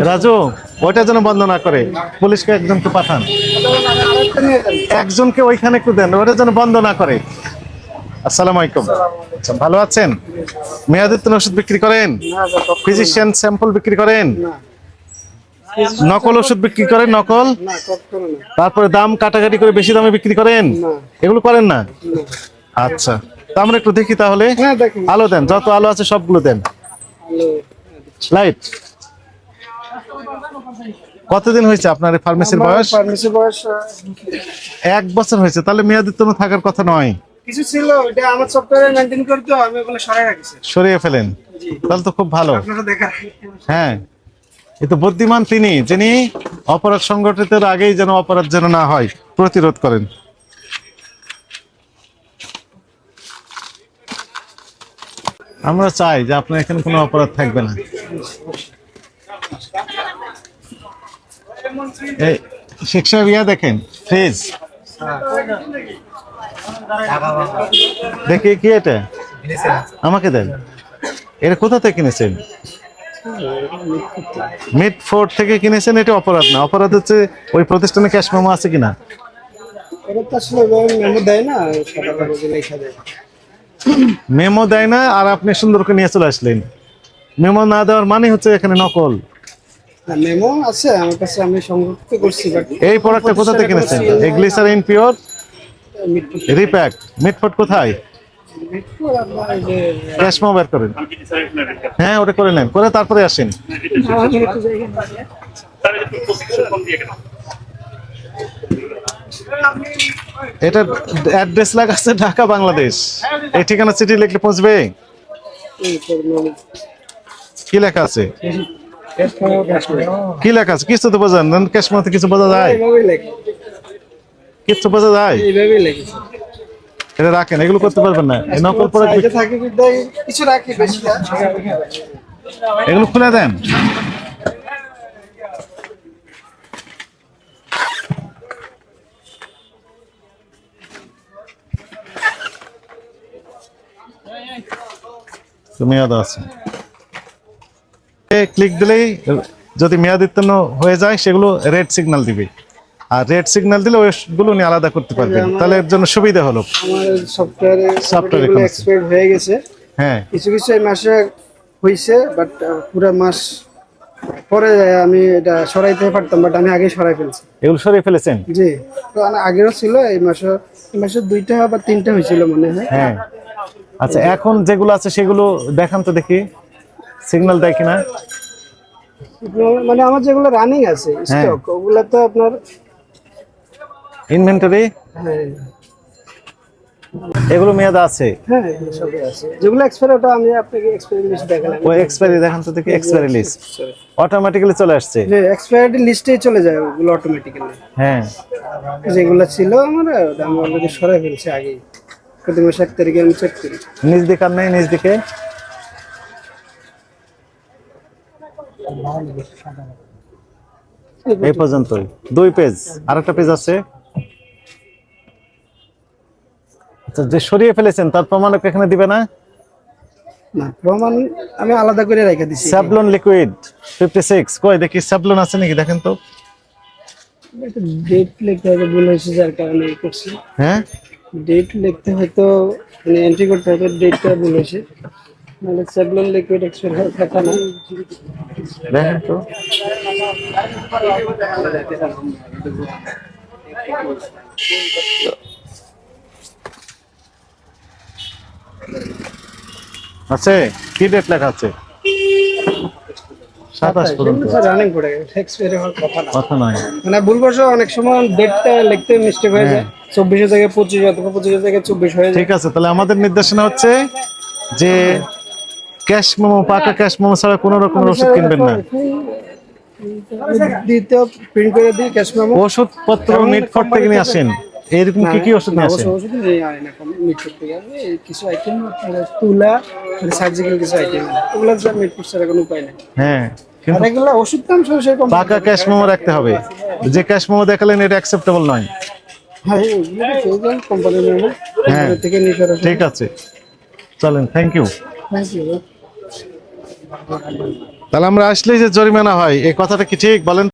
রাজু, ওইটা যেন বন্ধ না করে, পুলিশকে একজনকে পাঠান, একজনকে ওইখানে একটু দেন, ওটা যেন বন্ধ না করে। আসসালামু আলাইকুম। আচ্ছা, ভালো আছেন? মেয়াদোত্তীর্ণ ওষুধ বিক্রি করেন? ফিজিশিয়ান স্যাম্পল বিক্রি করেন? নকল ওষুধ বিক্রি করেন? নকল, তারপরে দাম কাটাকাটি করে বেশি দামে বিক্রি করেন? এগুলো করেন না? আচ্ছা, তা আমরা একটু দেখি তাহলে। আলো দেন, যত আলো আছে সবগুলো দেন। লাইট। কতদিন হয়েছে আপনার এই ফার্মেসির বয়স? ফার্মেসি বয়স 1 বছর হয়েছে, তাহলে মেয়াদোত্তীর্ণ থাকার কথা নয়। কিছু ছিল, এটা আমার সফটওয়্যারে মেইনটেইন করতে, আমি ওগুলো সরাই রাখছি। সরিয়ে ফেলেন, তাহলে তো খুব ভালো। আপনারা দেখা। হ্যাঁ, এ তো বুদ্ধিমান তিনি, যিনি অপরাধ সংগঠিতের আগেই যেন অপরাধ যেন না হয় প্রতিরোধ করেন। আমরা চাই যে আপনার এখানে কোনো অপরাধ থাকবে না। এই শিক্ষা ইয়া দেখেন, ফ্রিজ দেখি কি এটা, আমাকে দেন। এটা কোথা থেকে কিনেছেন? মিডফোর্ড থেকে কিনেছেন। এটা অপরাধ না, অপরাধ হচ্ছে ওই প্রতিষ্ঠানে ক্যাশ মেমো আছে কিনা। এটা তো আসলে মেমো দেয় না, সাদা কাগজে লেখা দেয়। মেমো দেয় না, আর আপনি সুন্দর করে নিয়ে চলে আসলেন। মেমো না দেওয়ার মানে হচ্ছে এখানে নকল। মেমো আছে আমার কাছে, আমি সংরক্ষিত করছি। এই প্রোডাক্টটা কোথা থেকে কিনেছেন? এই গ্লিসারিন পিওর রিপ্যাক। মিডফোর্ড কোথায়? ক্যাশ মেমো বের করেন। হ্যাঁ, ওটা করে নেন, করে তারপরে আসেন। এটা অ্যাড্রেস লেখা আছে ঢাকা বাংলাদেশ। এই ঠিকানা চিঠি লিখলে পৌঁছবে? কি লেখা আছে? কি লেখা আছে? কিছু তো বোঝেন না, ক্যাশ মেমোতে কিছু বোঝা যায়? কিছু বোঝা যায়? এটা রাখেন, এগুলো করতে পারবেন না। এই নকল প্রোডাক্ট কিছু রাখি, বেশি না। এগুলো খুলে দেন। মেয়াদ আছে, ক্লিক দিলেই যদি মেয়াদোত্তীর্ণ হয়ে যায় সেগুলো রেড সিগন্যাল দিবে, আর রেড সিগন্যাল দিলে ওইগুলো নিয়ে আলাদা করতে পারবেন। তাহলে এর জন্য সুবিধা হলো। আমার সফটওয়্যারে এক্সপায়ার হয়ে গেছে। হ্যাঁ, কিছু কিছু এই মাসে হয়েছে, বাট পুরো মাস পরে আমি এটা সরাইতে পারতাম, বাট আমি আগে সরাই ফেলছি। এগুলো সরিয়ে ফেলেছেন? জি, তো আগেও ছিল। এই মাসে 2টা বা 3টা হয়েছিল মনে হয়। হ্যাঁ, আচ্ছা, এখন যেগুলো আছে সেগুলো দেখান তো দেখি, সিগন্যাল দেয় কিনা। মানে আমার যেগুলো রানিং আছে স্টক, ওগুলো তো আপনার ইনভেন্টরি, হ্যাঁ এগুলো মেয়াদ আছে। হ্যাঁ সবই আছে। যেগুলো এক্সপায়ার, ওটা আমি আপনাকে এক্সপায়ারি লিস্ট দেখালাম। ওই এক্সপায়ারি দেখান তো দেখি। এক্সপায়ারি লিস্ট অটোমেটিক্যালি চলে আসছে। যে এক্সপায়ারি লিস্টেই চলে যায় ওগুলো অটোমেটিক্যালি। হ্যাঁ, যেগুলো ছিল আমার, ওটা আমি অলরেডি সরাই ফেলছি আগেই। প্রতি মাসে 1 তারিখে আমি চেক করি। নিজ দিকে আর নেই, নিজ দিকে এই পর্যন্তই। 2 পেজ, আরেকটা পেজ আছে। আচ্ছা, যে সরিয়ে ফেলেছেন তার প্রমাণ এখানে দিবে না? না, প্রমাণ আমি আলাদা করে রেখে দিছি। স্যাভলন লিকুইড 56, কই দেখি স্যাভলন আছে নাকি দেখেন তো। এটা ডেট লিখতে হবে, ভুল হয়েছে যার কারণে এই করছি। হ্যাঁ, ডেট লিখতে হয়তো মানে এন্ট্রি করতে হবে, ডেটটা ভুল হয়েছে। নাহলে স্যাভলন লিকুইড এক্সপায়ার থাকা না। দেখেন তো। আছে কি ডেট লেখা আছে? 27 পর্যন্ত রানিং পড়ে গেছে, এক্সপায়ার হওয়ার কথা না। কথা নয়, মানে ভুলবশত অনেক সময় ডেটটা লিখতে মিস্টেক হয়ে যায়। 24 থেকে 25 অথবা 25 থেকে 24 হয়ে যায়। ঠিক আছে, তাহলে আমাদের নির্দেশনা হচ্ছে যে ক্যাশ মেমো, পাকা ক্যাশ মেমো ছাড়া কোনো রকমের ওষুধ কিনবেন না। দ্বিতীয় প্রিন্ট করে দিই ক্যাশ মেমো। ওষুধপত্র মিটফোর্ড থেকে নিয়ে আসেন। এরকম কি কি ওষুধ নিয়ে আসেন? ওষুধ নিয়ে আয় না, মিটফুট থেকে কিছু আইটেম, তুলা, মানে সার্জিক্যাল কিছু আইটেম, ওগুলো যা মিটফুট ছাড়া কোনো উপায় নেই। হ্যাঁ, আর এগুলো ওষুধ দাম সেরকম পাকা ক্যাশ মেমো রাখতে হবে। যে ক্যাশ মেমো দেখালেন এটা অ্যাকসেপ্টেবল নয়। হ্যাঁ, এগুলো কোম্পানির মেমো, হ্যাঁ, থেকে নিয়ে সরাসরি। ঠিক আছে, চলেন, থ্যাংক ইউ। Thank you. তাহলে আমরা আসলেই যে জরিমানা হয় এই কথাটা কি ঠিক বলেন?